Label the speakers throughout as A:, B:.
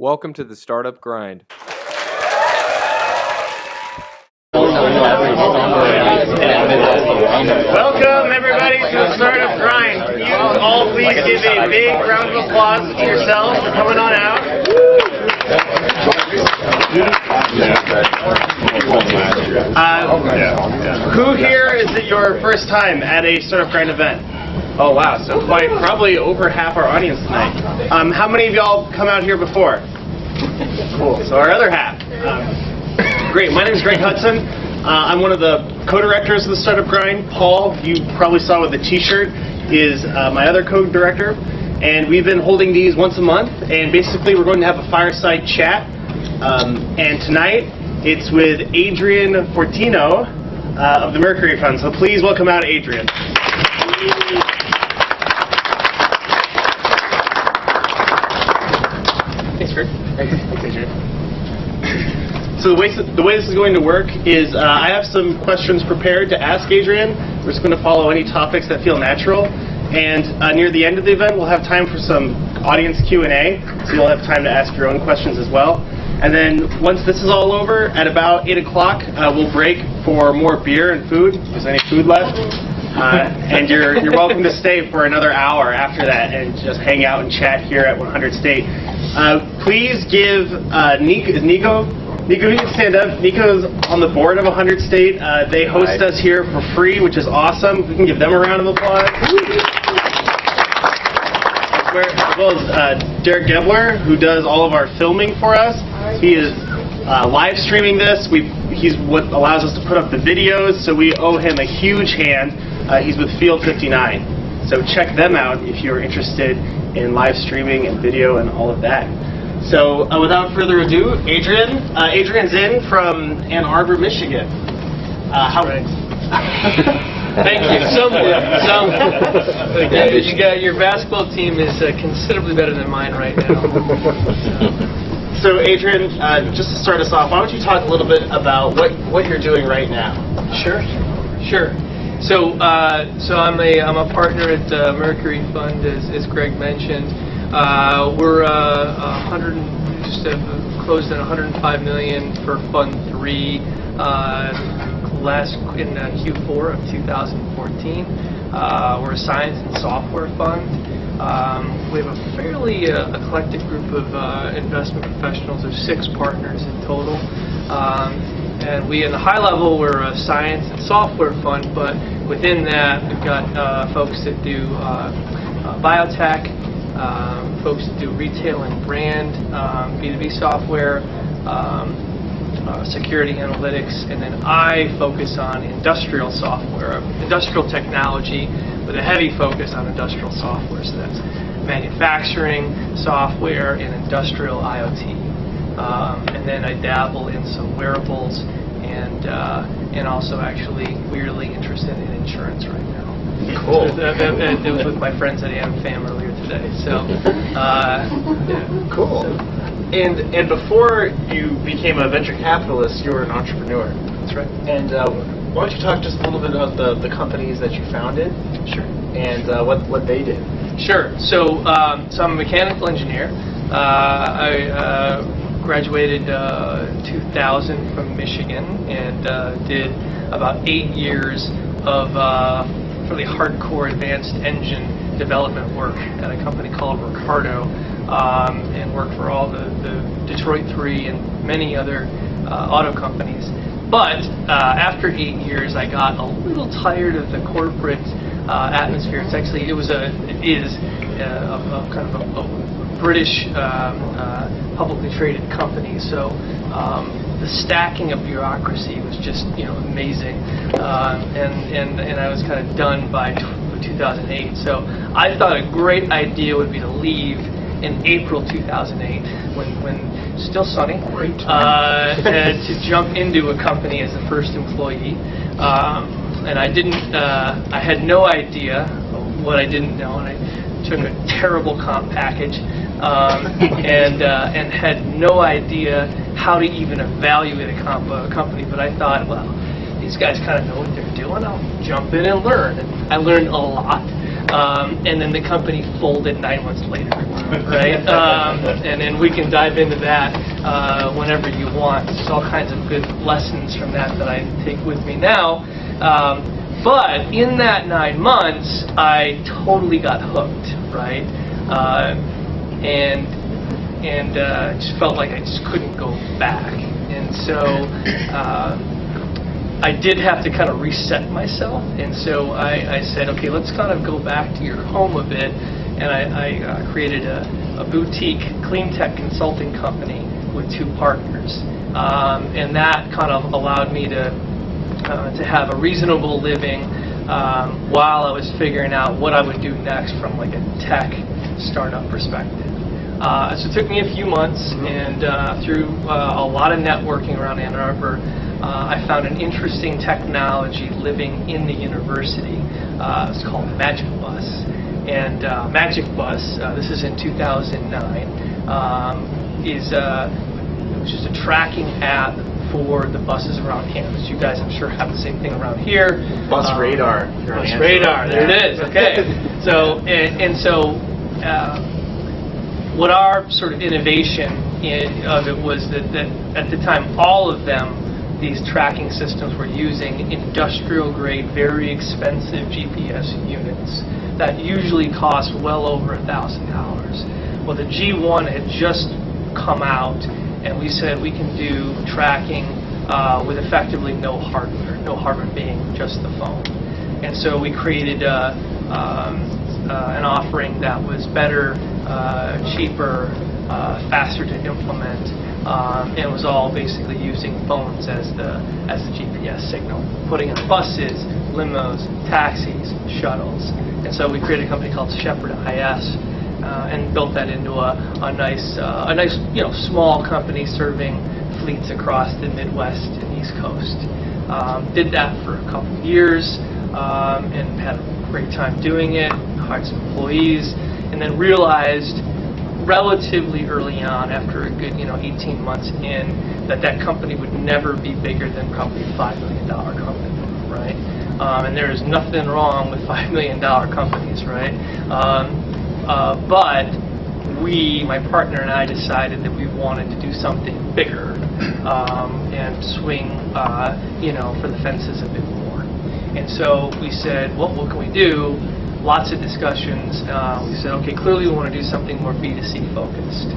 A: Welcome to the Startup Grind.
B: Welcome everybody to the Startup Grind. Can you all please give a big round of applause to yourselves for coming on out? Who here is it your first time at a Startup Grind event? Oh wow, so probably over half our audience tonight. How many of y'all come out here before? Cool, so our other half. Great, my name is Hudson. I'm one of the co-directors of the Startup Grind. Paul, you probably saw with the t-shirt, is my other co-director. And we've been holding these once a month. And basically we're going to have a fireside chat. And tonight it's with Adrian Fortino of the Mercury Fund. So please welcome out Adrian. Thanks, Greg. Thanks, Adrian. So the way this is going to work is I have some questions prepared to ask Adrian. We're just going to follow any topics that feel natural. And near the end of the event, we'll have time for some audience Q&A. So you'll have time to ask your own questions as well. And then once this is all over, at about 8 o'clock, we'll break for more beer and food, if there's any food left. And you're welcome to stay for another hour after that and just hang out and chat here at 100 State. Please give Nico, you can stand up. Nico's on the board of 100 State. They host us here for free, which is awesome. We can give them a round of applause. As well as Derek Gebler, who does all of our filming for us. He is live streaming this. He's what allows us to put up the videos, so we owe him a huge hand. He's with Field 59. So check them out if you're interested in live streaming and video and all of that. So without further ado, Adrian's in from Ann Arbor, Michigan.
C: Thank you so much. Your basketball team is considerably better than mine right now.
B: So Adrian, just to start us off, why don't you talk a little bit about what you're doing right now?
C: Sure. So I'm a partner at the Mercury Fund, as Greg mentioned. We're closed at $105 million for Fund 3 in Q4 of 2014. We're a science and software fund. We have a fairly eclectic group of investment professionals. There's 6 partners in total. And we, in the high level, we're a science and software fund, but within that, we've got folks that do biotech, folks that do retail and brand, B2B software, security analytics, and then I focus on industrial software, industrial technology, with a heavy focus on industrial software. So that's manufacturing software and industrial IoT. And then I dabble in some wearables and also actually weirdly interested in insurance right now.
B: Cool.
C: It was with my friends at AmFam earlier today. So,
B: cool. And before you became a venture capitalist, you were an entrepreneur.
C: That's right.
B: And why don't you talk just a little bit about the companies that you founded?
C: Sure.
B: And what they did.
C: Sure. So I'm a mechanical engineer. I graduated in 2000 from Michigan and did about 8 years of really hardcore advanced engine development work at a company called Ricardo, and worked for all the Detroit 3 and many other auto companies. But after 8 years, I got a little tired of the corporate atmosphere. It is a kind of a British publicly traded company. So the stacking of bureaucracy was just amazing, and I was kind of done by 2008. So I thought a great idea would be to leave in April 2008 when still sunny, and to jump into a company as the first employee. And I had no idea what I didn't know, and I took a terrible comp package and had no idea how to even evaluate a company. But I thought, well, these guys kind of know what they're doing. I'll jump in and learn. And I learned a lot. And then the company folded 9 months later, right? And then we can dive into that whenever you want. There's all kinds of good lessons from that I take with me now. But in that 9 months, I totally got hooked, right? And just felt like I just couldn't go back. And so I did have to kind of reset myself. And so I said, okay, let's kind of go back to your home a bit. And I created a boutique clean tech consulting company with 2 partners. And that kind of allowed me to have a reasonable living while I was figuring out what I would do next from like a tech startup perspective. So it took me a few months, and through a lot of networking around Ann Arbor, I found an interesting technology living in the university. It's called Magic Bus. And Magic Bus, this is in 2009, it was just a tracking app for the buses around campus. You guys, I'm sure, have the same thing around here.
B: Bus radar.
C: Bus radar. There it is. Okay. So what our sort of innovation of it was that at the time, all of them, these tracking systems were using industrial-grade, very expensive GPS units that usually cost well over $1,000. Well, the G1 had just come out, and we said we can do tracking with effectively no hardware being just the phone. And so we created an offering that was better, cheaper, faster to implement, and was all basically using phones as the GPS signal, putting in buses, limos, taxis, shuttles. And so we created a company called Shepherd IS, and built that into a nice small company serving fleets across the Midwest and East Coast. Did that for a couple of years, and had a great time doing it. Hired some employees, and then realized relatively early on, after a good 18 months in, that company would never be bigger than probably a $5 million company, right? And there is nothing wrong with $5 million companies, right? But my partner and I decided that we wanted to do something bigger and swing, for the fences a bit more. And so we said, well, what can we do? Lots of discussions. We said, okay, clearly we want to do something more B2C focused,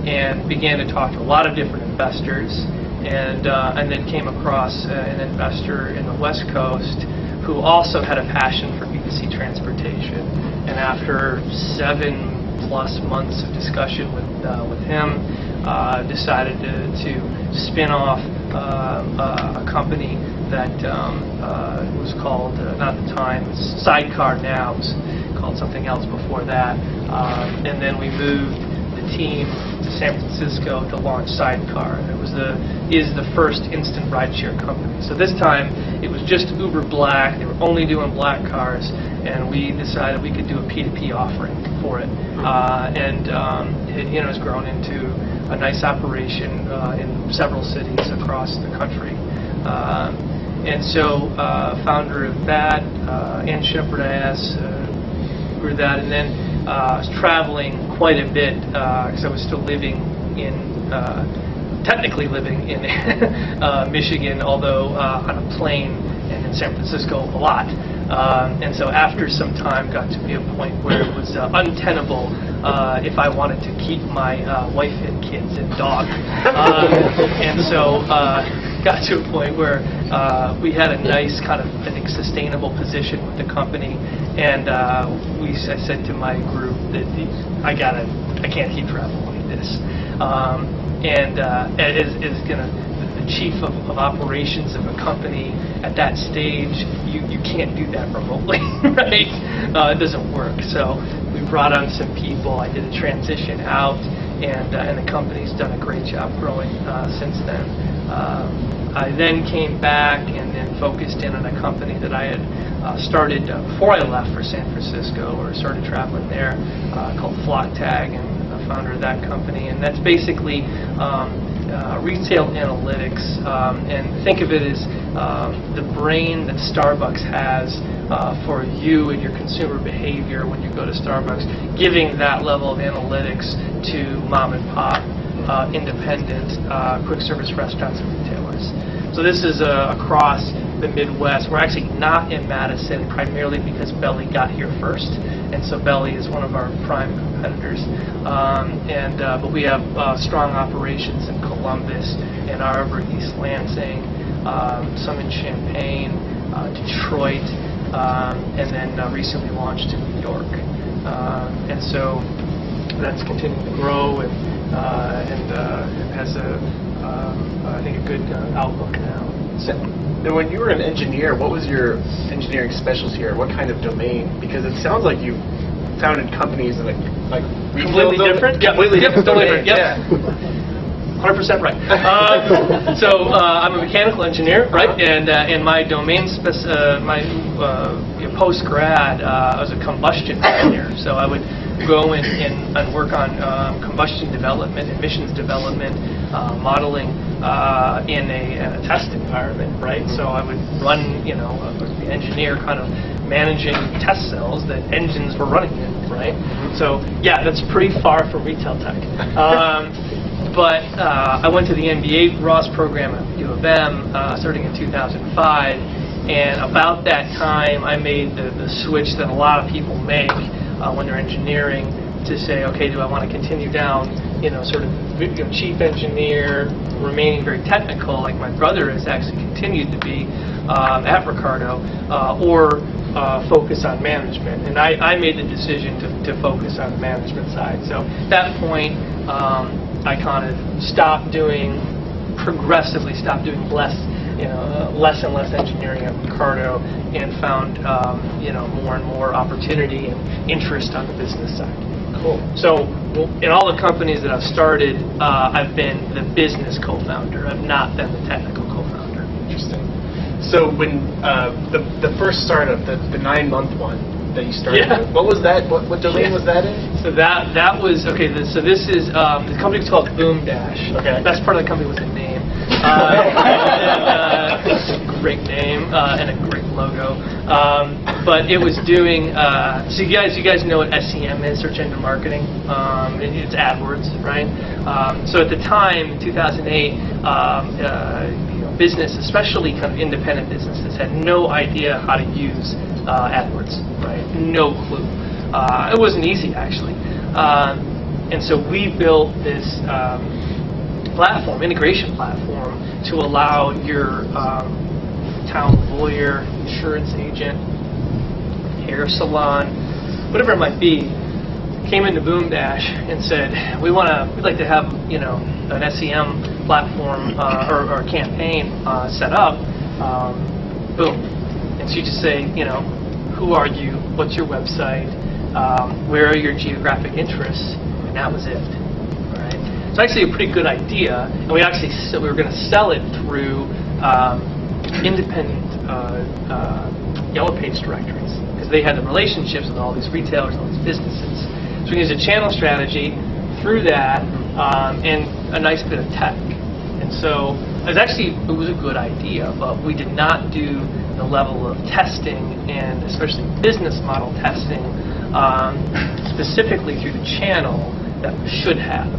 C: and began to talk to a lot of different investors, and then came across an investor in the West Coast who also had a passion for B2C transportation. And after 7+ months of discussion with him, decided to spin off a company that was called, not at the time, Sidecar now, it was called something else before that. And then we moved the team to San Francisco to launch Sidecar. And it is the first instant rideshare company. So this time it was just Uber Black. They were only doing black cars, and we decided we could do a P2P offering for it. And it has grown into a nice operation in several cities across the country. And so founder of that and Shepherd IS grew that, and then I was traveling quite a bit because I was still technically living in Michigan, although on a plane, and in San Francisco a lot. And so after some time got to be a point where it was untenable if I wanted to keep my wife and kids and dog. And so got to a point where we had a nice kind of, I think, sustainable position with the company, and I said to my group that I can't keep traveling like this. And the chief of operations of a company at that stage, you can't do that remotely, right? It doesn't work. So we brought on some people. I did a transition out, and the company's done a great job growing since then. I then came back and then focused in on a company that I had started before I left for San Francisco, or started traveling there, called Flock Tag, and the founder of that company. And that's basically retail analytics, and think of it as the brain that Starbucks has for you and your consumer behavior when you go to Starbucks, giving that level of analytics to mom and pop, independent, quick service restaurants and retailers. So this is across the Midwest. We're actually not in Madison, primarily because Belly got here first, and so Belly is one of our prime competitors. But we have strong operations in Columbus, Ann Arbor, East Lansing, some in Champaign, Detroit, and then recently launched in New York. And so that's continuing to grow and has I think a good outlook now.
D: So, and when you were an engineer, what was your engineering specialty, or what kind of domain? Because it sounds like you founded companies in like
C: completely different. Yeah,
D: completely different
C: domains.
D: Yep.
C: Yeah. 100% right. So I'm a mechanical engineer, right? And my domain, post grad, I was a combustion engineer. So I would go and work on combustion development, emissions development, modeling in a test environment, right? So I would run, the engineer kind of managing test cells that engines were running in, right? So yeah, that's pretty far from retail tech. But I went to the MBA Ross program at U of M starting in 2005, and about that time I made the switch that a lot of people make when they're engineering to say, okay, do I want to continue down, sort of chief engineer, remaining very technical, like my brother has actually continued to be at Ricardo, or focus on management. And I made the decision to focus on the management side. So at that point, I kind of progressively stopped doing less and less engineering at Ricardo, and found more and more opportunity and interest on the business side.
D: Cool.
C: So in all the companies that I've started, I've been the business co-founder. I've not been the technical co-founder.
D: Interesting. So when the first startup, the 9-month one that you started, what was that? What domain was that in?
C: So that was okay. So this is the company's called Boom Dash.
D: Okay.
C: The best part of the company was the name. It's a great name and a great logo. But it was doing. So you guys know what SEM is, search engine marketing. It's AdWords, right? So at the time, in 2008. Business, especially kind of independent businesses, had no idea how to use AdWords, right? No clue. It wasn't easy, actually. And so we built this integration platform, to allow your town lawyer, insurance agent, hair salon, whatever it might be, came into Boom Dash and said, we'd like to have an SEM platform or a campaign set up. Boom. And so you just say, who are you? What's your website? Where are your geographic interests? And that was it. All right. It's actually a pretty good idea, and we were going to sell it through independent Yellow Page directories, because they had the relationships with all these retailers, all these businesses. So we used a channel strategy through that, and a nice bit of tech. And so it was a good idea, but we did not do the level of testing, and especially business model testing, specifically through the channel, that we should have.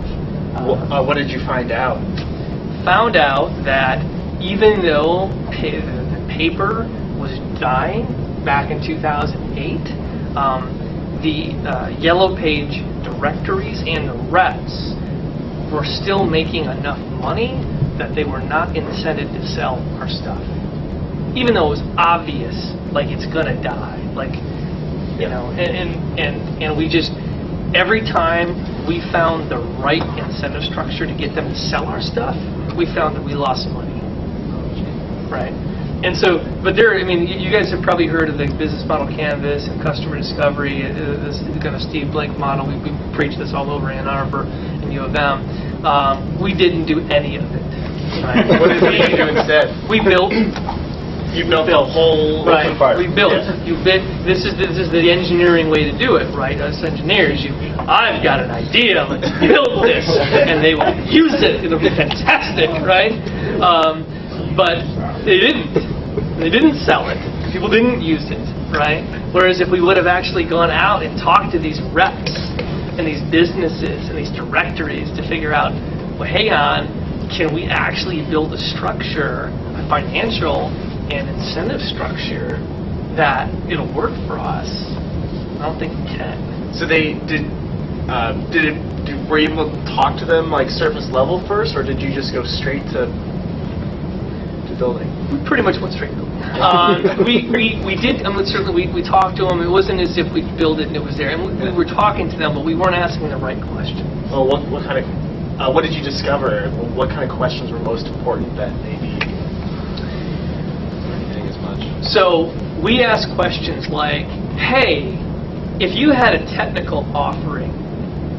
D: What did you find out?
C: Found out that even though the paper was dying back in 2008, the Yellow Page directories and the reps were still making enough money that they were not incented to sell our stuff, even though it was obvious, like it's gonna die, and we just, every time we found the right incentive structure to get them to sell our stuff, we found that we lost money, right? And so, but you guys have probably heard of the business model canvas and customer discovery, this kind of Steve Blake model. We preach this all over Ann Arbor and U of M. We didn't do any of it. Right?
D: What did you do instead?
C: We built.
D: You built the whole
C: right.
D: part.
C: We built. Yeah. This is the engineering way to do it, right? Us engineers, I've got an idea. Let's build this, and they will use it. It'll be fantastic, right? But They didn't. They didn't sell it. People didn't use it, right? Whereas if we would have actually gone out and talked to these reps and these businesses and these directories to figure out, well, hang on, can we actually build a structure, a financial and incentive structure that it'll work for us? I don't think we can.
D: So they were you able to talk to them like surface level first, or did you just go straight to building?
C: We pretty much went straight to building. We did, I mean, certainly we talked to them. It wasn't as if we built it and it was there. And we were talking to them, but we weren't asking the right questions.
D: Well, what kind of what did you discover? What kind of questions were most important that maybe weren't getting as much?
C: So we asked questions like, hey, if you had a technical offering,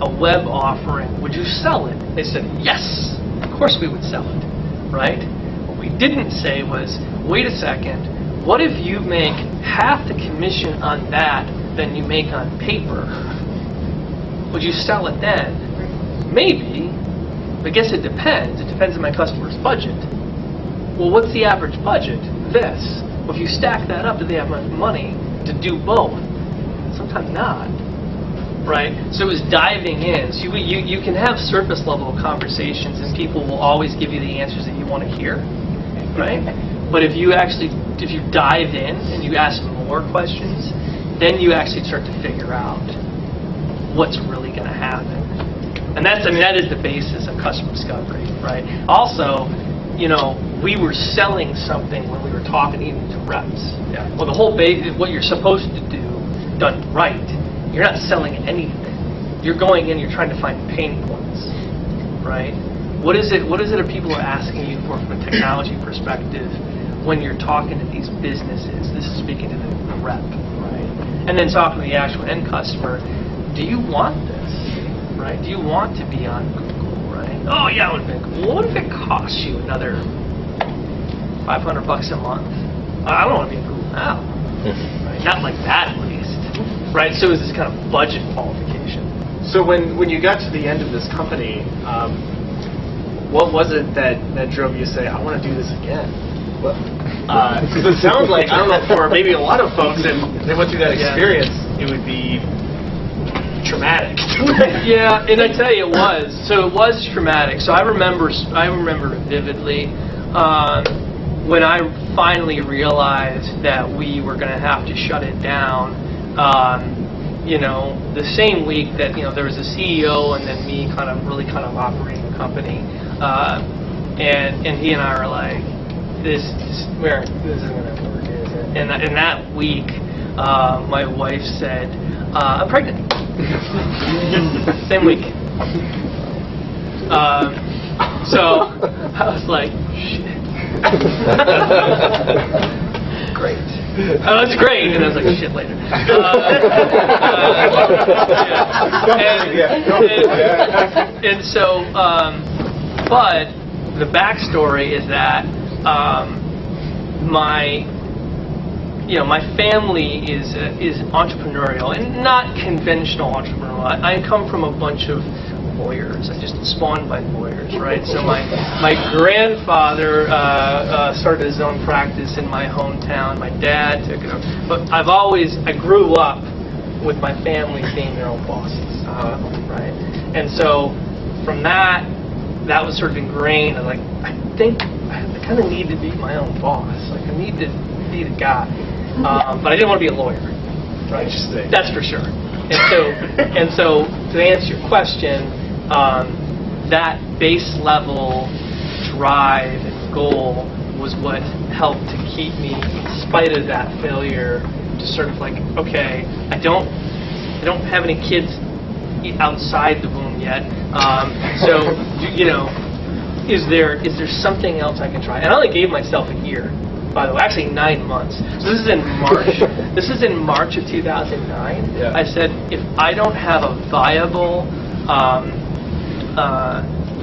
C: a web offering, would you sell it? They said, yes, of course we would sell it, right? What we didn't say was, wait a second, what if you make half the commission on that than you make on paper? Would you sell it then? Maybe, but I guess it depends. It depends on my customer's budget. Well, what's the average budget? This. Well, if you stack that up, do they have enough money to do both? Sometimes not. Right? So it was diving in. So you can have surface level conversations and people will always give you the answers that you want to hear. Right? But if you dive in and you ask more questions, then you actually start to figure out what's really going to happen. And that is the basis of customer discovery, right? Also, we were selling something when we were talking even to reps.
D: Yeah.
C: Well, the whole what you're supposed to do, done right, you're not selling anything. You're going in, you're trying to find pain points, right? What is it that people are asking you for from a technology perspective when you're talking to these businesses? This is speaking to the rep, right? And then talking to the actual end customer. Do you want this, right? Do you want to be on Google, right? Oh yeah, what if it costs you another $500 a month? I don't want to be on Google now, right? Not like that, at least, right? So it's this kind of budget qualification.
D: So when you got to the end of this company, what was it that drove you to say, I want to do this again? Because it sounds like, I don't know, for maybe a lot of folks, if they went through that experience, it would be traumatic.
C: Yeah, and I tell you, it was. So it was traumatic. So I remember vividly when I finally realized that we were going to have to shut it down. The same week that there was a CEO and then me kind of operating the company, and he and I were like, this isn't going to work, is it? And that week, my wife said, I'm pregnant. Same week. So I was like, shit. Great. Oh, that's great. And I was like, shit later. And so, but the backstory is that my family is entrepreneurial and not conventional entrepreneurial. I come from a bunch of lawyers. I just spawned by lawyers, right? So my grandfather started his own practice in my hometown. My dad took it over. But I grew up with my family being their own bosses, right? And so from that was sort of ingrained. I think I kind of need to be my own boss. I need to be the guy. But I didn't want to be a lawyer, right? That's for sure. And so to answer your question, that base level drive and goal was what helped to keep me, in spite of that failure, to sort of like, okay, I don't have any kids outside the womb yet. So is there something else I can try? And I only gave myself a year, by the way, actually 9 months. So this is in March. This is in March of 2009.
D: Yeah.
C: I said, if I don't have a viable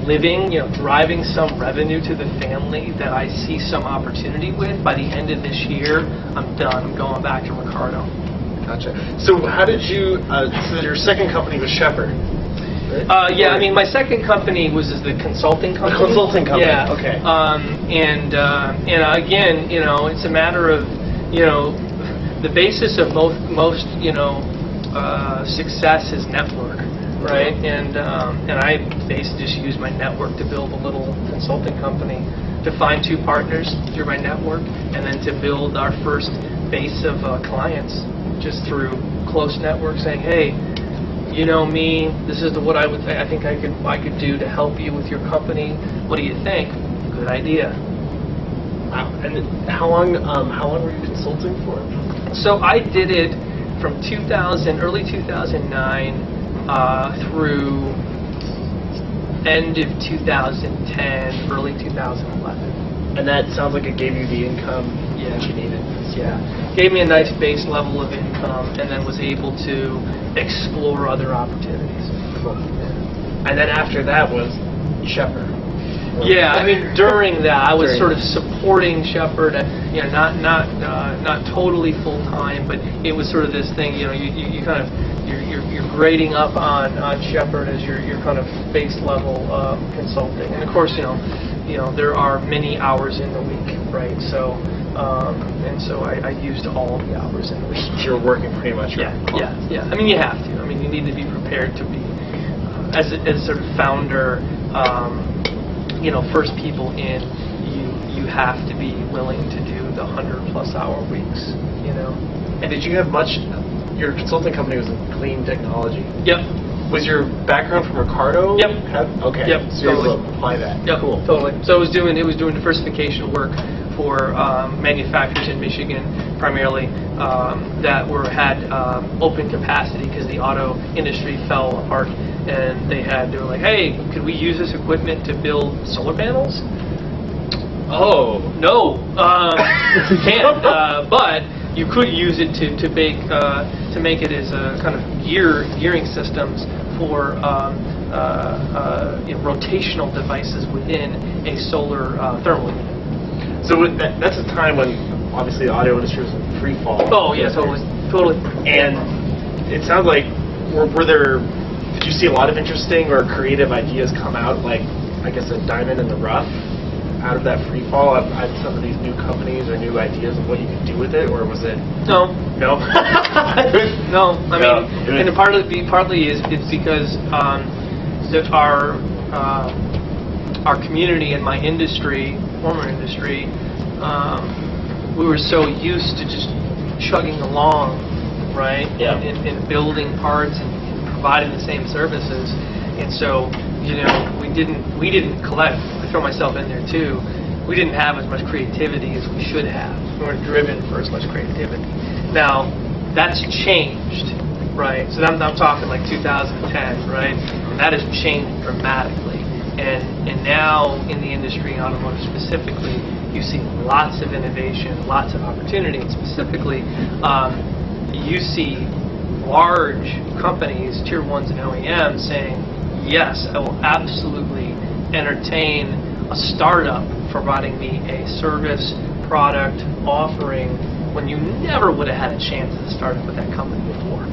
C: living, driving some revenue to the family that I see some opportunity with, by the end of this year, I'm done. I'm going back to Ricardo.
D: Gotcha. So how did you? So your second company was Shepherd. right?
C: Yeah, I mean, my second company was the consulting company.
D: The consulting company.
C: Yeah.
D: Okay.
C: And again, it's a matter of, the basis of most success is network, right? And I basically just used my network to build a little consulting company, to find 2 partners through my network, and then to build our first base of clients just through close network, saying, hey, you know me, this is what I think I could do to help you with your company. What do you think? Good idea.
D: Wow. And how long were you consulting for?
C: So I did it from early 2009 through end of 2010, early 2011.
D: And that sounds like it gave you the income that you needed.
C: Yeah, gave me a nice base level of income, and then was able to explore other opportunities.
D: Cool. And then after that was Shepherd.
C: Yeah, I mean, during that, I was sort of supporting Shepherd, not totally full time, but it was sort of this thing. You kind of you're grading up on Shepherd as your kind of base level consulting, and of course, there are many hours in the week, right? So I used all of the hours in the week.
D: You're working pretty much.
C: Yeah. I mean, you have to. I mean, you need to be prepared to be as sort of founder. First people in, you have to be willing to do the 100+ hour weeks.
D: And did you have much? Your consulting company was in clean technology.
C: Yep.
D: Was your background from Ricardo?
C: Yep.
D: Okay.
C: Yep.
D: So you're able to apply that.
C: Yep.
D: Cool.
C: Totally. So it was doing diversification work for manufacturers in Michigan, primarily that had open capacity because the auto industry fell apart, and they were like, hey, could we use this equipment to build solar panels? Oh no, can't. But you could use it to make it as a kind of gearing systems for rotational devices within a solar thermal unit.
D: So that's a time when obviously the auto industry was in free fall.
C: Oh yeah, totally.
D: And it sounds like did you see a lot of interesting or creative ideas come out, like I guess a diamond in the rough out of that free fall? I've some of these new companies or new ideas of what you could do with it, or was it?
C: No.
D: No.
C: No. I mean, and partly it's because our community and my former industry, we were so used to just chugging along, right?
D: Yeah.
C: And building parts and providing the same services, and so we didn't collect. I throw myself in there too. We didn't have as much creativity as we should have. We weren't driven for as much creativity. Now that's changed, right? So I'm talking like 2010, right? And that has changed dramatically. And now in the industry, automotive specifically, you see lots of innovation, lots of opportunity, and specifically you see large companies, tier 1s and OEMs, saying, yes, I will absolutely entertain a startup providing me a service, product, offering when you never would have had a chance to start up with that company before.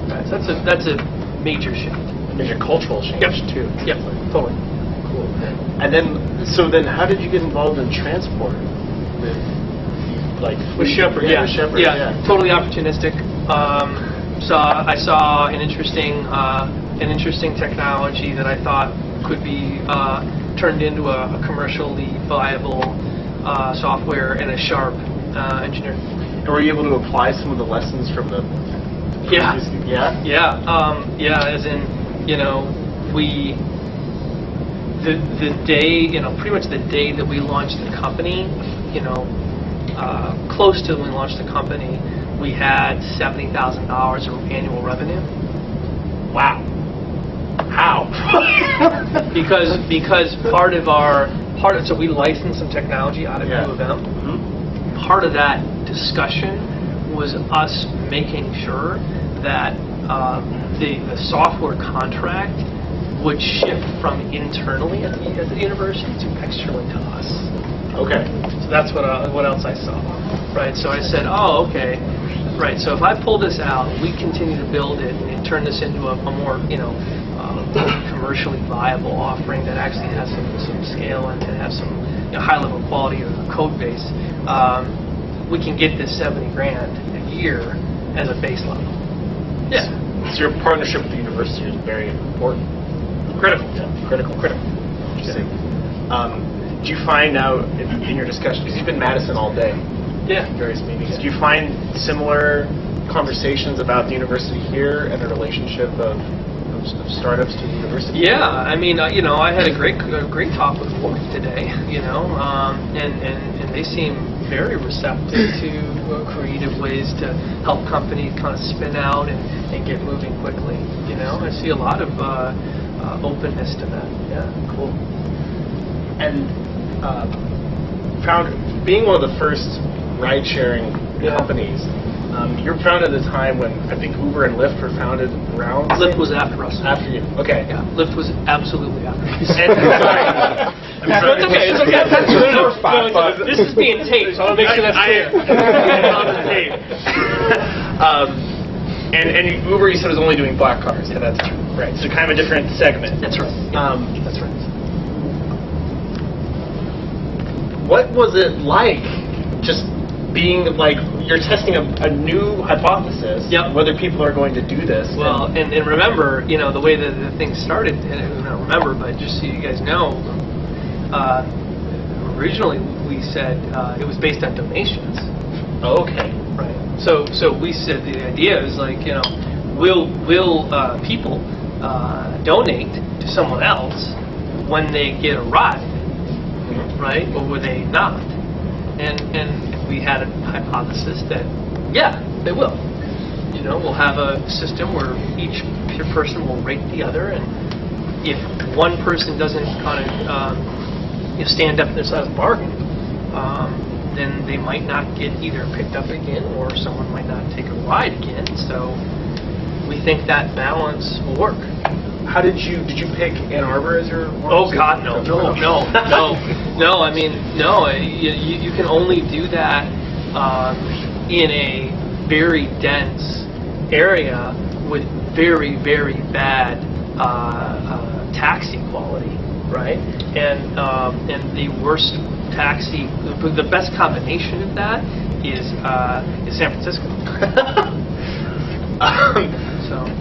C: Okay. So that's a major shift.
D: Major cultural change too.
C: Yep, totally.
D: Cool. And then how did you get involved in transport? With Shepherd?
C: Yeah,
D: with Shepherd,
C: yeah, totally opportunistic. So I saw an interesting technology that I thought could be turned into a commercially viable software and a sharp engineer.
D: And were you able to apply some of the lessons from the?
C: Yeah. As in, the day, pretty much the day that we launched the company, close to when we launched the company, we had $70,000 of annual revenue.
D: Wow. How?
C: because so we licensed some technology out of U of M.
D: Mm-hmm.
C: Part of that discussion was us making sure that the software contract would shift from internally at the university to externally to us.
D: Okay.
C: So that's what else I saw, right? So I said, oh, okay, right. So if I pull this out, we continue to build it and turn this into a more, commercially viable offering that actually has some scale and has some high level quality of code base, we can get this 70 grand a year as a base level. Yeah.
D: So your partnership with the university is very important.
C: Critical.
D: Yeah. Critical. Interesting. Do you find now in your discussion, because you've been in Madison all day, various meetings, do you find similar conversations about the university here and the relationship of startups to the university?
C: Yeah, I mean, I had a great talk with Ford today, and they seem very receptive to creative ways to help companies kind of spin out and get moving quickly. I see a lot of openness to that. Yeah, cool.
D: And being one of the first ride-sharing companies, you're founded at a time when I think Uber and Lyft were founded around.
C: Lyft was after us.
D: After you. Okay.
C: Yeah, Lyft was absolutely after us.
D: I'm sorry.
C: It's okay. This is being taped, so I'll make sure that's clear.
D: And Uber, you said, was only doing black cars. Yeah, that's true. Right. So kind of a different segment.
C: That's right. That's right.
D: What was it like just being like, you're testing a new hypothesis, whether people are going to do this?
C: Well, and remember, the way that the thing started, and I don't remember, but just so you guys know, originally we said it was based on donations.
D: Okay.
C: Right. So we said the idea is like, will people donate to someone else when they get a ride, right? Or will they not? And we had a hypothesis that, they will. We'll have a system where each person will rate the other, and if one person doesn't kind of stand up to this as a bargain, then they might not get either picked up again or someone might not take a ride again. So we think that balance will work.
D: How did you pick Ann Arbor as your?
C: Oh God, no. I mean, no. You can only do that in a very dense area with very, very bad taxi quality, right? And the worst taxi, the best combination of that is San Francisco.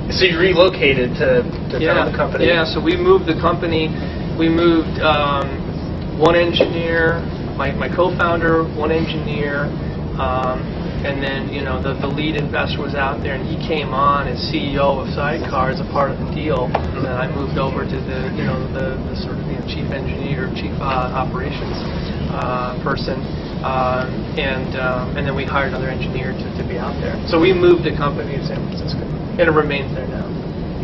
D: So you relocated to found the company?
C: Yeah, so we moved the company. We moved one engineer, my co-founder, one engineer, and then the lead investor was out there, and he came on as CEO of Sidecar as a part of the deal. And then I moved over to the sort of chief engineer, chief operations person, and then we hired another engineer to be out there. So we moved the company to San Francisco, and it remains there now.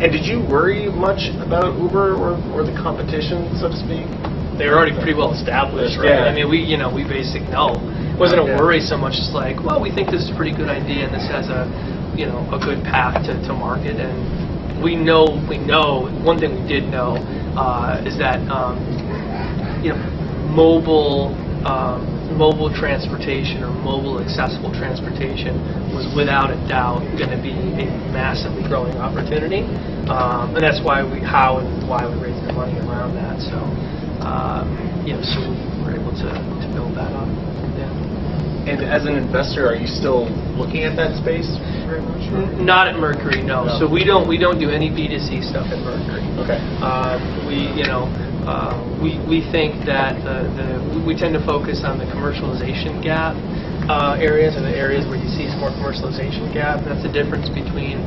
D: And did you worry much about Uber or the competition, so to speak?
C: They were already pretty well established, right?
D: Yeah.
C: I mean, we basically know. It wasn't a worry so much as like, well, we think this is a pretty good idea, and this has a good path to market, and we know. One thing we did know is that mobile transportation or mobile accessible transportation was without a doubt going to be a massively growing opportunity, and that's why we raised the money around that. So so we were able to build that up. Yeah.
D: And as an investor, are you still looking at that space very much?
C: Not at Mercury, no. So we don't do any B2C stuff at Mercury.
D: Okay.
C: We think that we tend to focus on the commercialization gap areas, or the areas where you see more commercialization gap. That's the difference between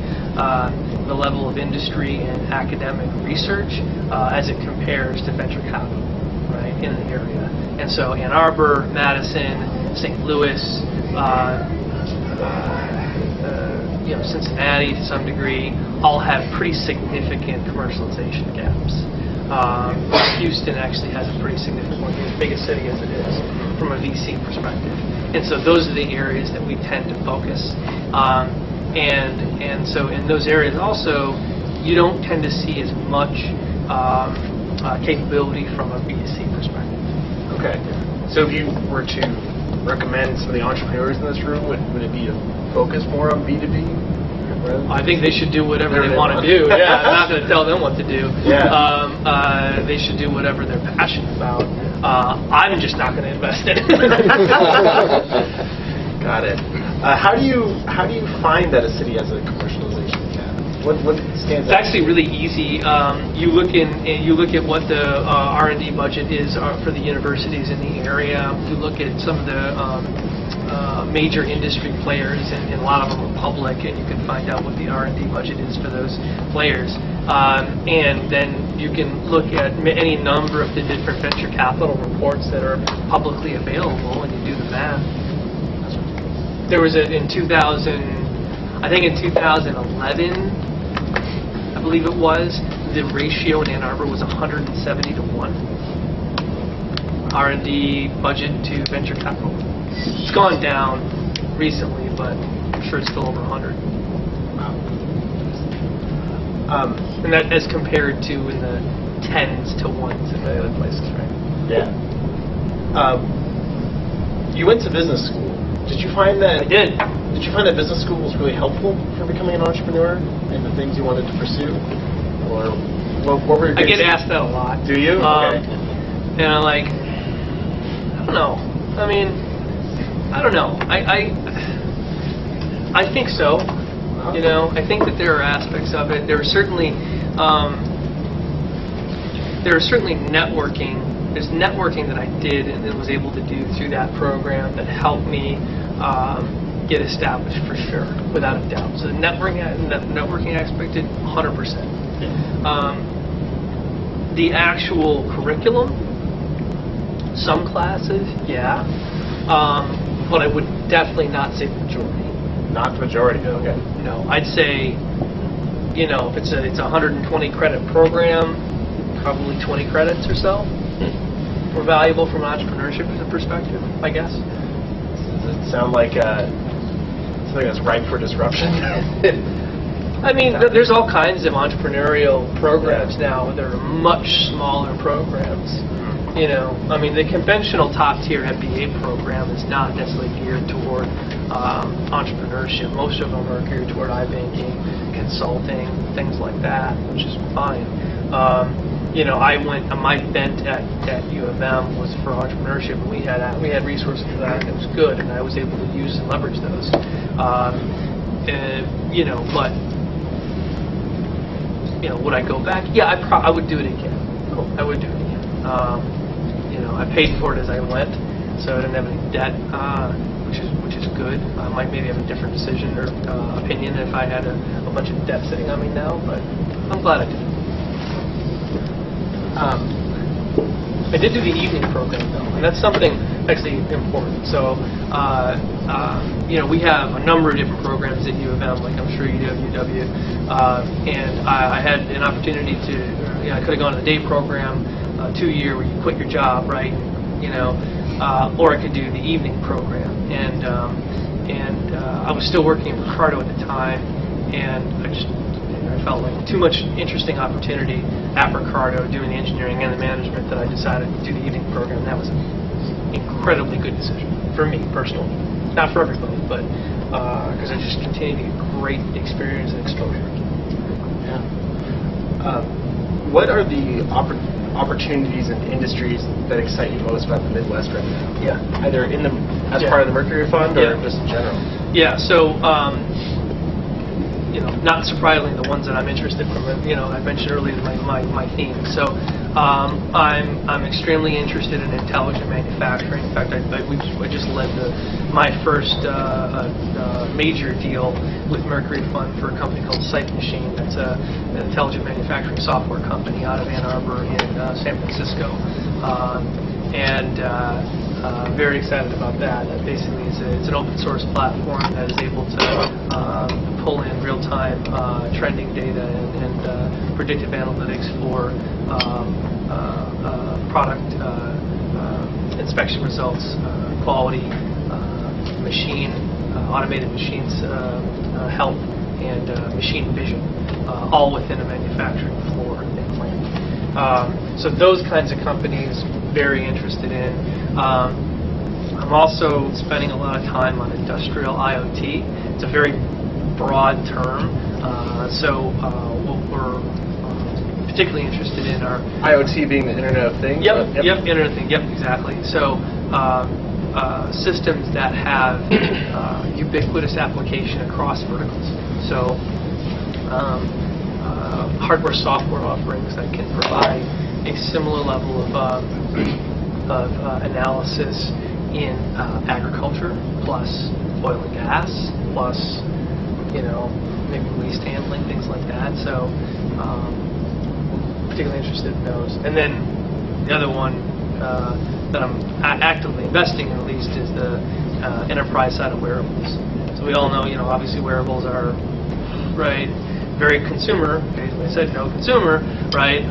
C: the level of industry and academic research as it compares to venture capital, right, in the area. And so Ann Arbor, Madison, St. Louis, Cincinnati to some degree, all have pretty significant commercialization gaps. Houston actually has a pretty significant one, as big a city as it is, from a VC perspective. And so those are the areas that we tend to focus. And so in those areas also, you don't tend to see as much capability from a B2C perspective.
D: Okay. So if you were to recommend some of the entrepreneurs in this room, would it be to focus more on B2B?
C: I think they should do whatever
D: Whatever
C: they
D: they
C: want to
D: want.
C: do. Yeah, I'm not going to tell them what to do.
D: Yeah.
C: They should do whatever they're passionate about. I'm just not going to invest in it.
D: Got it. How do you find that a city has a commercialization gap? What stands
C: It's
D: out?
C: actually really easy. You look at what the R&D budget is for the universities in the area. You look at some of the major industry players, and a lot of them are public, and you can find out what the R&D budget is for those players. And then you can look at any number of the different venture capital reports that are publicly available, and you do the math. There was in 2011, I believe it was, the ratio in Ann Arbor was 170 to 1. R&D budget to venture capital. It's gone down recently, but I'm sure it's still over 100. And that as compared to in the 10s to 1s in the other places, right?
D: Yeah. You went to business school. Did you find that?
C: I did.
D: Did you find that business school was really helpful for becoming an entrepreneur and the things you wanted to pursue? Or what were your
C: I get
D: biggest-
C: asked that a lot.
D: Do you? Okay.
C: And I'm like, I don't know. I mean, I don't know. I think so. You know, I think that there are aspects of it. There are certainly networking. There's networking that I did and that was able to do through that program that helped me get established for sure, without a doubt. So the networking aspect did 100%. The actual curriculum, some classes, yeah, but I would definitely not say the majority.
D: Not the majority. Okay.
C: No, I'd say, you know, if it's a 120 credit program, probably 20 credits or so were valuable from an entrepreneurship perspective, I guess.
D: Does it sound like something that's ripe for disruption?
C: I mean, there's all kinds of entrepreneurial programs now. They're much smaller programs. You know, I mean, the conventional top-tier MBA program is not necessarily geared toward entrepreneurship. Most of them are geared toward iBanking, consulting, things like that, which is fine. You know, my bent at U of M was for entrepreneurship, and we had resources for that, and it was good, and I was able to use and leverage those. You know, but you know, would I go back? Yeah, I would do it again. I would do it again. You know, I paid for it as I went, so I didn't have any debt, which is good. I might maybe have a different decision or opinion if I had a bunch of debt sitting on me now, but I'm glad I did. I did do the evening program though, and that's something actually important. So, you know, we have a number of different programs at U of M, like I'm sure you do at UW, and I had an opportunity to, you know, I could have gone to the day program, 2-year where you quit your job, right? You know, or I could do the evening program, and I was still working in Ricardo at the time, and I felt like too much interesting opportunity at Ricardo doing the engineering and the management that I decided to do the evening program. That was an incredibly good decision for me personally, not for everybody, but because I just continued to get great experience and exposure.
D: Yeah. What are the opportunities and industries that excite you most about the Midwest right now? Yeah. Either as part of the Mercury Fund or just in general?
C: Yeah. So. You know, not surprisingly, the ones that I'm interested in, you know, I mentioned earlier my theme. So I'm extremely interested in intelligent manufacturing. In fact, I just led my first major deal with Mercury Fund for a company called Sight Machine. That's an intelligent manufacturing software company out of Ann Arbor in San Francisco. Very excited about that. That basically it's an open source platform that is able to pull in real-time trending data and predictive analytics for product inspection results, quality, automated machines health, and machine vision, all within a manufacturing floor and plant. So those kinds of companies, very interested in. I'm also spending a lot of time on industrial IoT. It's a very broad term. What we're particularly interested in are
D: IoT being the Internet of Things?
C: Yep, Internet of Things, yep, exactly. So systems that have ubiquitous application across verticals. So hardware, software offerings that can provide a similar level of analysis in agriculture, plus oil and gas, plus maybe waste handling, things like that. So particularly interested in those. And then the other one that I'm actively investing in, at least, is the enterprise side of wearables. So we all know, obviously wearables are, right, very consumer. I said no consumer, right?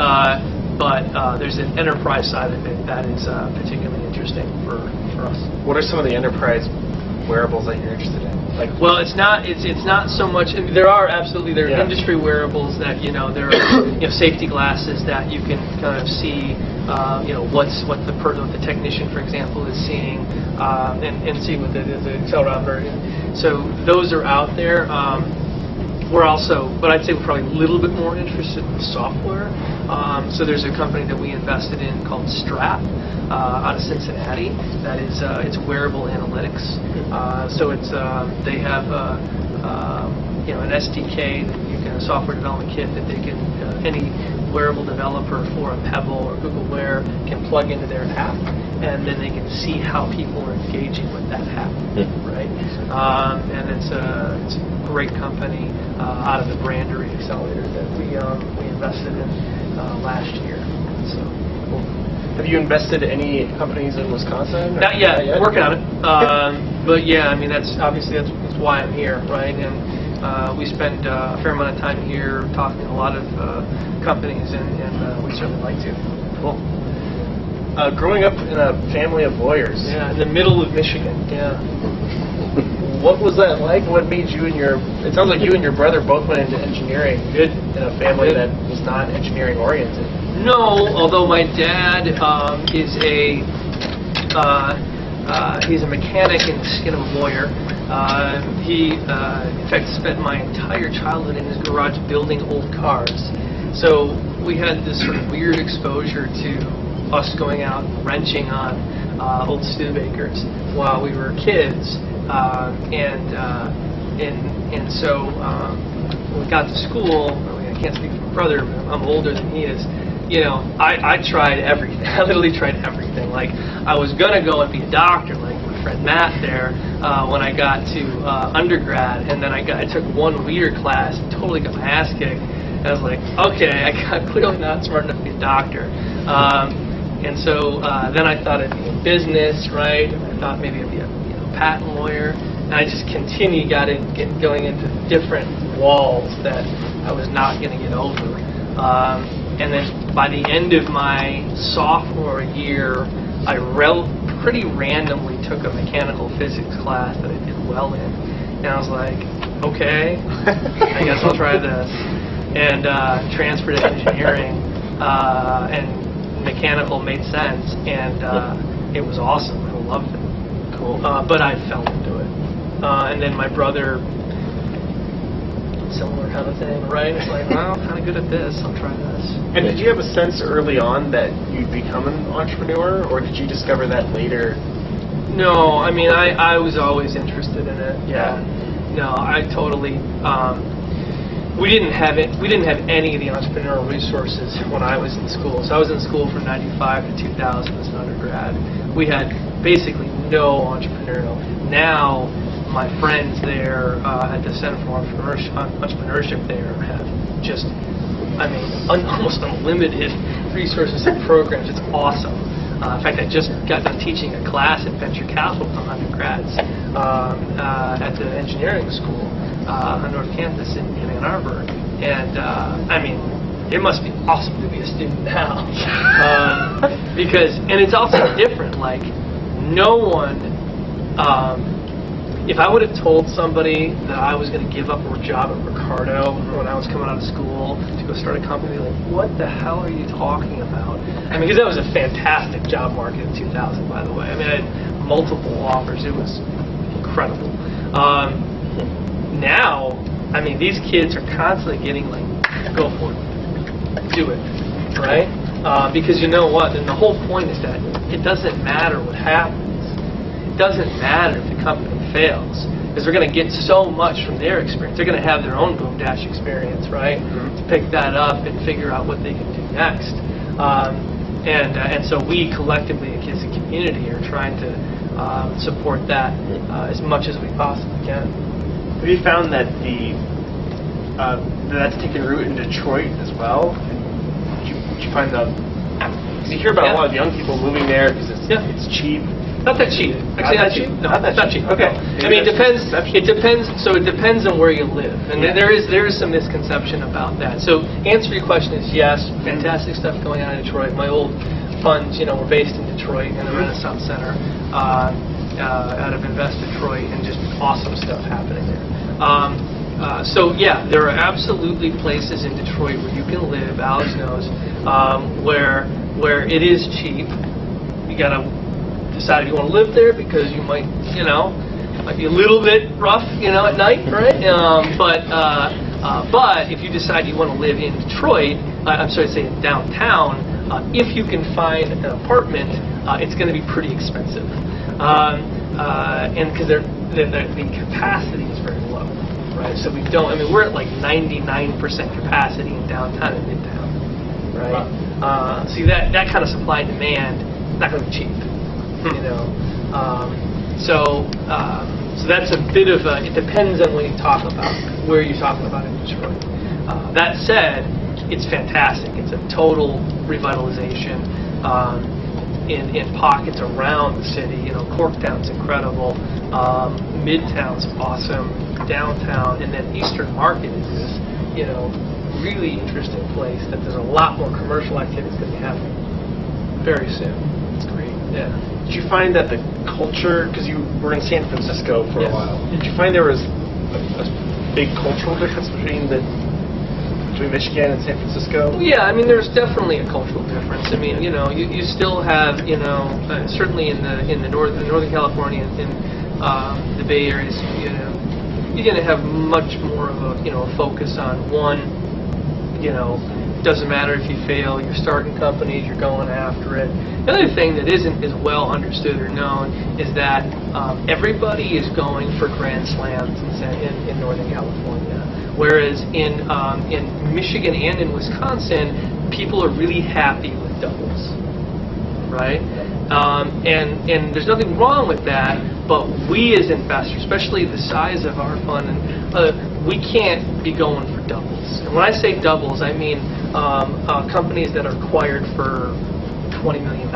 C: But there's an enterprise side of it that is particularly interesting for us.
D: What are some of the enterprise wearables that you're interested in?
C: Well, it's not so much. There are industry wearables that there are safety glasses that you can kind of see what the technician, for example, is seeing and see what the accelerometer. So those are out there. We're also, but I'd say we're probably a little bit more interested in software. So there's a company that we invested in called Strap out of Cincinnati. That is it's wearable analytics. So it's they have an SDK, a software development kit that they can any wearable developer for a Pebble or Google Wear can plug into their app, and then they can see how people are engaging with that app, right? And it's a great company out of the Brandery Accelerator that we invested in last year. So,
D: have you invested in any companies in Wisconsin?
C: Not yet. Working on it. But yeah, I mean that's why I'm here, right? And we spend a fair amount of time here talking to a lot of companies, and we certainly like to.
D: Cool. Growing up in a family of lawyers.
C: Yeah, in the middle of Michigan. Yeah.
D: What was that like? What made you and it sounds like you and your brother both went into engineering.
C: Good.
D: In a family that was not engineering oriented.
C: No, although my dad is he's a mechanic and a lawyer. He, in fact, spent my entire childhood in his garage building old cars. So we had this sort of weird exposure to us going out wrenching on old Studebakers while we were kids. And so when we got to school, I can't speak for my brother, but I'm older than he is. I tried everything. I literally tried everything. Like, I was gonna go and be a doctor, like my friend Matt there, when I got to undergrad, and then I took one leader class and totally got my ass kicked. And I was like, okay, I'm clearly not smart enough to be a doctor. And so then I thought I'd be in business, right? And I thought maybe I'd be a patent lawyer. And I just continued going into different walls that I was not going to get over. And then by the end of my sophomore year, I pretty randomly took a mechanical physics class that I did well in. And I was like, okay, I guess I'll try this. And transferred to engineering, and mechanical made sense, and it was awesome. I loved it. Cool. But I fell into it. And then my brother, similar kind of thing, right? It's like, well, I'm kind of good at this, I'll try this.
D: And did you have a sense early on that you'd become an entrepreneur, or did you discover that later?
C: No, I mean, I was always interested in it.
D: Yeah.
C: No, I totally. We didn't have any of the entrepreneurial resources when I was in school. So I was in school from '95 to 2000 as an undergrad. We had basically no entrepreneurial. Now, my friends there at the Center for Entrepreneurship there have just, almost unlimited resources and programs. It's awesome. In fact, I just got done teaching a class at venture capital for undergrads at the engineering school on North Campus in Ann Arbor. And, it must be awesome to be a student now. And it's also different. Like, no one, if I would have told somebody that I was going to give up a job at Ricardo when I was coming out of school to go start a company, like, what the hell are you talking about? Because that was a fantastic job market in 2000, by the way. I had multiple offers. It was incredible. Now, I mean, these kids are constantly getting like, go for it, do it, right? Because you know what? And the whole point is that it doesn't matter what happens. It doesn't matter if the company fails, because they're going to get so much from their experience. They're going to have their own boom dash experience, right? To pick that up and figure out what they can do next. And so we collectively, as a community, are trying to support that as much as we possibly can.
D: Have you found that that's taken root in Detroit as well? Did you find because you hear about a lot of young people moving there because it's cheap.
C: Not that cheap. Actually, not cheap. No, not cheap. Okay. I mean, it depends. It depends. So it depends on where you live, and there is some misconception about that. So answer your question is yes. Fantastic stuff going on in Detroit. My old funds, were based in Detroit in the Renaissance Center, out of Invest Detroit, and just awesome stuff happening there. So yeah, there are absolutely places in Detroit where you can live. Alex knows where it is cheap. You gotta decide if you want to live there because you might be a little bit rough, at night, right? But if you decide you want to live in Detroit, in downtown, if you can find an apartment, it's going to be pretty expensive, and because the capacity is very low, right? So we're at like 99% capacity in downtown and midtown, right? Wow. See that kind of supply and demand, not going to be cheap. So that's a bit of it depends on when you talk about where you're talking about in Detroit. That said, it's fantastic. It's a total revitalization in pockets around the city. Corktown's incredible, Midtown's awesome, downtown, and then Eastern Market is this really interesting place that there's a lot more commercial activity that's going to be happening very soon. It's great. Yeah.
D: Did you find that the culture, because you were in San Francisco for a while, did you find there was a big cultural difference between Michigan and San Francisco?
C: Yeah, I mean, there's definitely a cultural difference. I mean, you still have, certainly in the Northern California and the Bay Areas, you're going to have much more of a focus on one. Doesn't matter if you fail, you're starting companies, you're going after it. The other thing that isn't as well understood or known is that everybody is going for grand slams in Northern California, whereas in Michigan and in Wisconsin, people are really happy with doubles, right? And there's nothing wrong with that, but we as investors, especially the size of our fund, we can't be going for doubles. And when I say doubles, I mean companies that are acquired for $20 million,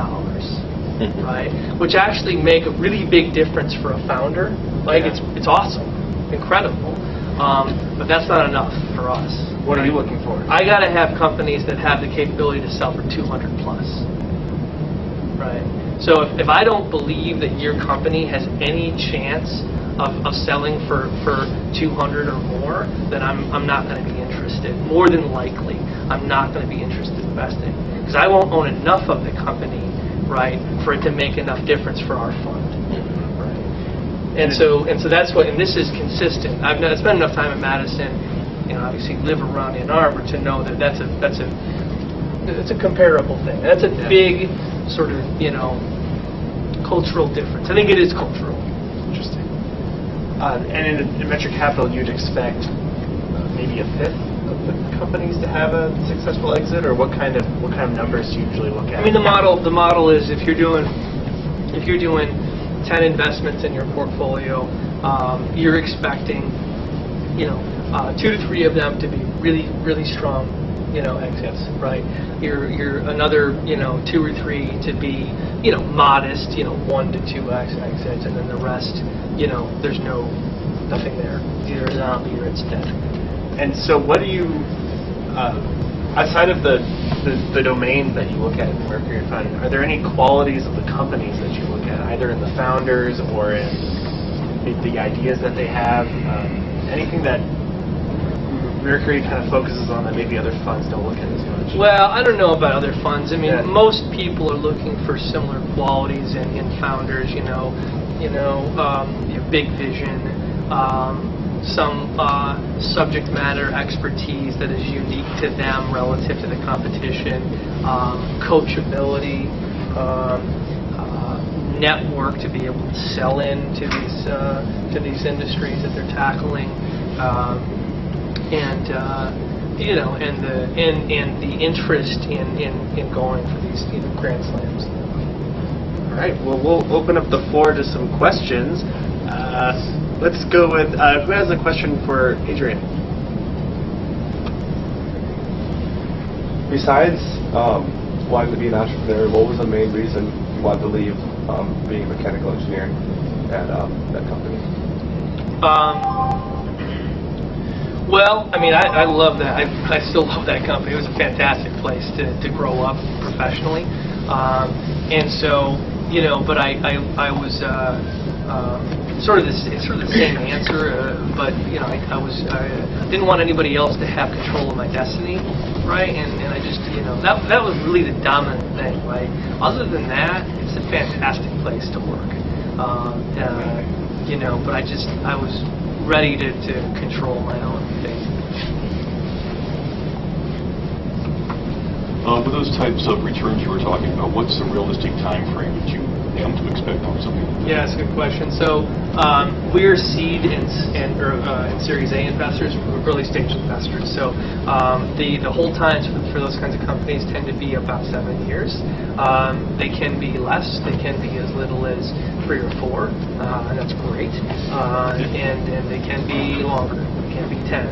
C: right? Which actually make a really big difference for a founder. Like it's awesome, incredible, but that's not enough for us.
D: What are you looking for? I
C: got to have companies that have the capability to sell for 200 plus, right? So if I don't believe that your company has any chance of selling for 200 or more, then I'm not going to be interested. More than likely, I'm not going to be interested in investing because I won't own enough of the company, right, for it to make enough difference for our fund, right? And so that's what. And this is consistent. I've spent enough time in Madison, obviously live around Ann Arbor to know that that's a comparable thing. That's a big sort of cultural difference. I think it is cultural.
D: Interesting. And in venture capital, you'd expect maybe a fifth of the companies to have a successful exit, or what kind of numbers do you usually look at?
C: I mean, the model is if you're doing 10 investments in your portfolio, you're expecting 2 to 3 of them to be really, really strong exits, right? You're another 2 or 3 to be modest 1 to 2x exits, and then the rest there's nothing there. Either it's out, either it's dead.
D: And so what do you outside of the domains that you look at in the Mercury Fund, are there any qualities of the companies that you look at, either in the founders or in the ideas that they have, anything that Mercury kind of focuses on that maybe other funds don't look at as much?
C: Well, I don't know about other funds. I mean, most people are looking for similar qualities in founders. Big vision, some subject matter expertise that is unique to them relative to the competition, coachability, network to be able to sell into these industries that they're tackling, and the interest in going for these grand slams.
D: All right. Well, we'll open up the floor to some questions. Let's go with who has a question for Adrian?
E: Besides wanting to be an entrepreneur, what was the main reason you wanted to leave being a mechanical engineer at that company?
C: Well, I mean, I love that. I still love that company. It was a fantastic place to grow up professionally, and so but I was sort of the same answer, but I didn't want anybody else to have control of my destiny, right? And I just that was really the dominant thing. Like, other than that, it's a fantastic place to work, but I was ready to control my own fate.
F: For those types of returns you were talking about, what's the realistic time frame that you come to expect on something like that?
C: Yeah, that's a good question. So we're seed and Series A investors, early stage investors. So the hold times for those kinds of companies tend to be about 7 years. They can be less. They can be as little as 3 or 4, and that's great. And they can be longer. They can be 10,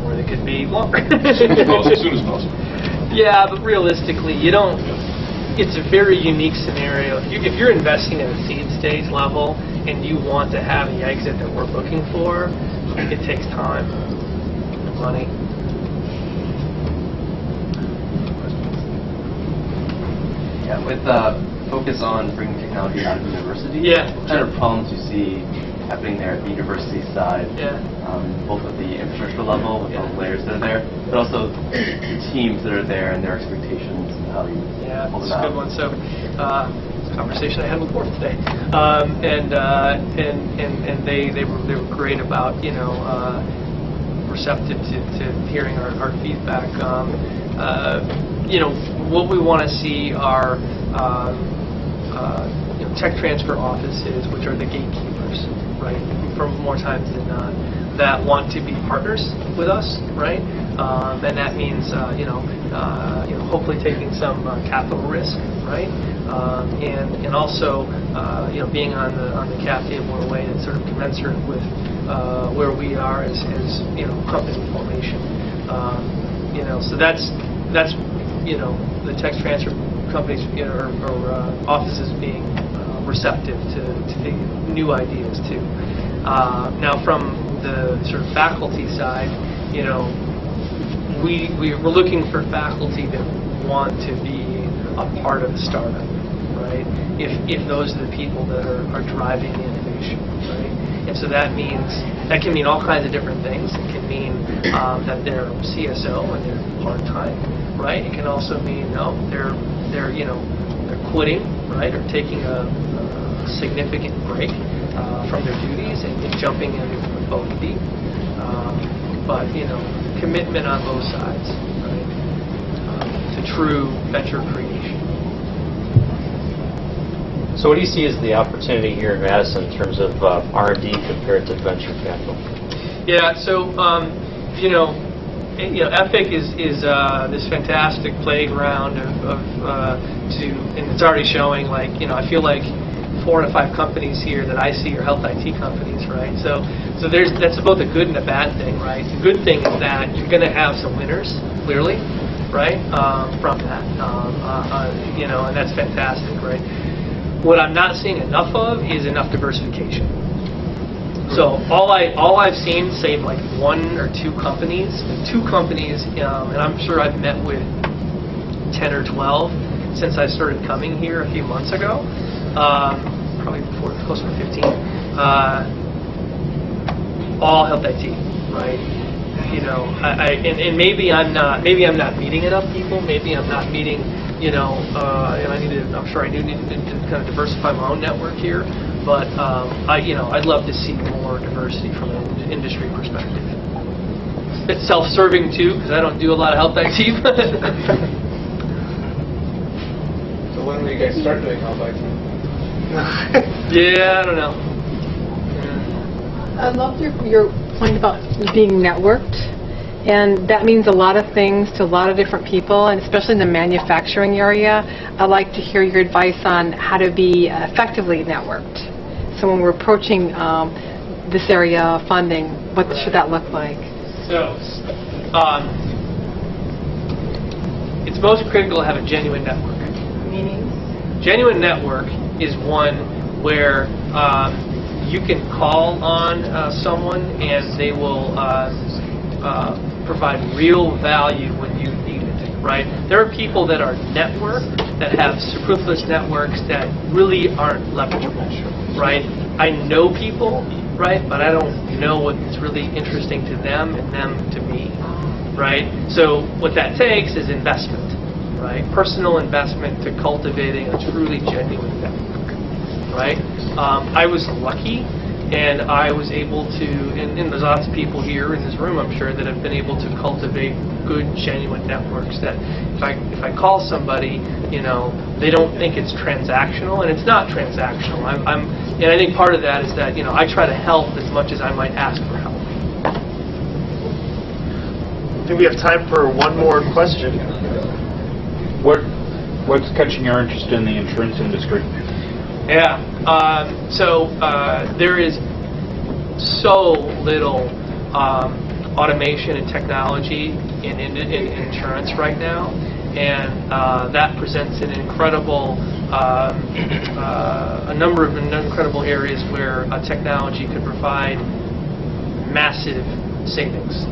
C: or they could be longer.
F: As soon as possible.
C: Yeah, but realistically, you don't. It's a very unique scenario. If you're investing at a seed stage level and you want to have the exit that we're looking for, it takes time, money.
G: Yeah, with focus on bringing technology out of university,
C: Yeah,
G: what kind of problems do you see happening there at the university side?
C: Yeah.
G: Both at the infrastructure level with all the layers that are there, but also the teams that are there and their expectations and how you pull them
C: that's a
G: out.
C: good one. So, conversation I had with board today, and they were great about receptive to hearing our feedback. What we want to see are tech transfer offices, which are the gatekeepers, right? For more times than not, that want to be partners with us, right? And that means hopefully taking some capital risk, right? And also being on the cap table in a way that's sort of commensurate with where we are as company formation. So that's the tech transfer companies or offices being receptive to the new ideas too. Now from the sort of faculty side, we're looking for faculty that want to be a part of a startup, right? If those are the people that are driving the innovation, right? And so that can mean all kinds of different things. It can mean that they're CSO and they're part-time, right? It can also mean they're quitting, right, or taking a significant break from their duties and jumping in with both feet. But commitment on both sides, right, to true venture creation.
H: So what do you see as the opportunity here in Madison in terms of R&D compared to venture capital?
C: Yeah, so EPIC is this fantastic playground and it's already showing. I feel like 4 to 5 companies here that I see are health IT companies, right? So that's both a good and a bad thing, right? The good thing is that you're going to have some winners, clearly, right? From that, and that's fantastic, right? What I'm not seeing enough of is enough diversification. So all I've seen, save like 1 or 2 companies, and I'm sure I've met with 10 or 12 since I started coming here a few months ago, probably before, closer to 15. All health IT, right? And maybe I'm not meeting enough people. Maybe I'm not meeting and I'm sure I do need to kind of diversify my own network here. But I'd love to see more diversity from an industry perspective. It's self-serving too, because I don't do a lot of health IT.
D: So when will you guys start doing health IT?
C: Yeah, I don't know.
I: I love your point about being networked, and that means a lot of things to a lot of different people, and especially in the manufacturing area. I'd like to hear your advice on how to be effectively networked. So when we're approaching this area of funding, what should that look like?
C: So, it's most critical to have a genuine network.
I: Meaning?
C: Genuine network is one where you can call on someone and they will provide real value when you need it, right? There are people that are networked, that have superfluous networks that really aren't leverageable, right? I know people, right, but I don't know what's really interesting to them and them to me, right? So what that takes is investment, right? Personal investment to cultivating a truly genuine network, right? I was lucky, and I was able to, and there's lots of people here in this room, I'm sure, that have been able to cultivate good, genuine networks that if I call somebody, they don't think it's transactional, and it's not transactional. And I think part of that is that, I try to help as much as I might ask for help.
B: I think we have time for one more question.
J: What's catching your interest in the insurance industry?
C: Yeah. So there is so little automation and technology in insurance right now, and that presents an incredible a number of incredible areas where technology could provide massive savings.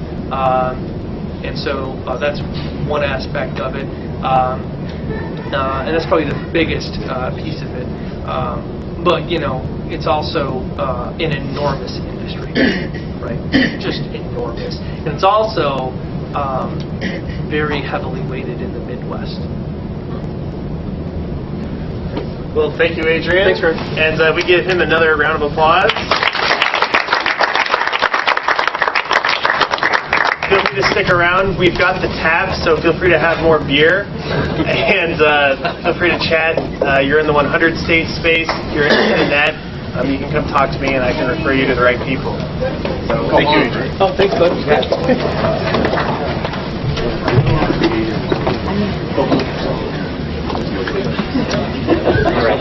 C: And so that's one aspect of it, and that's probably the biggest piece of it. But it's also an enormous industry, right? Just enormous, and it's also very heavily weighted in the Midwest.
B: Well, thank you, Adrian.
C: Thanks, Rick.
B: And we give him another round of applause. Feel free to stick around. We've got the tab, so feel free to have more beer. And feel free to chat. You're in the 100-state space. If you're interested in that, you can come talk to me, and I can refer you to the right people. So thank you, Adrian.
C: Oh, thanks, bud.
J: All right.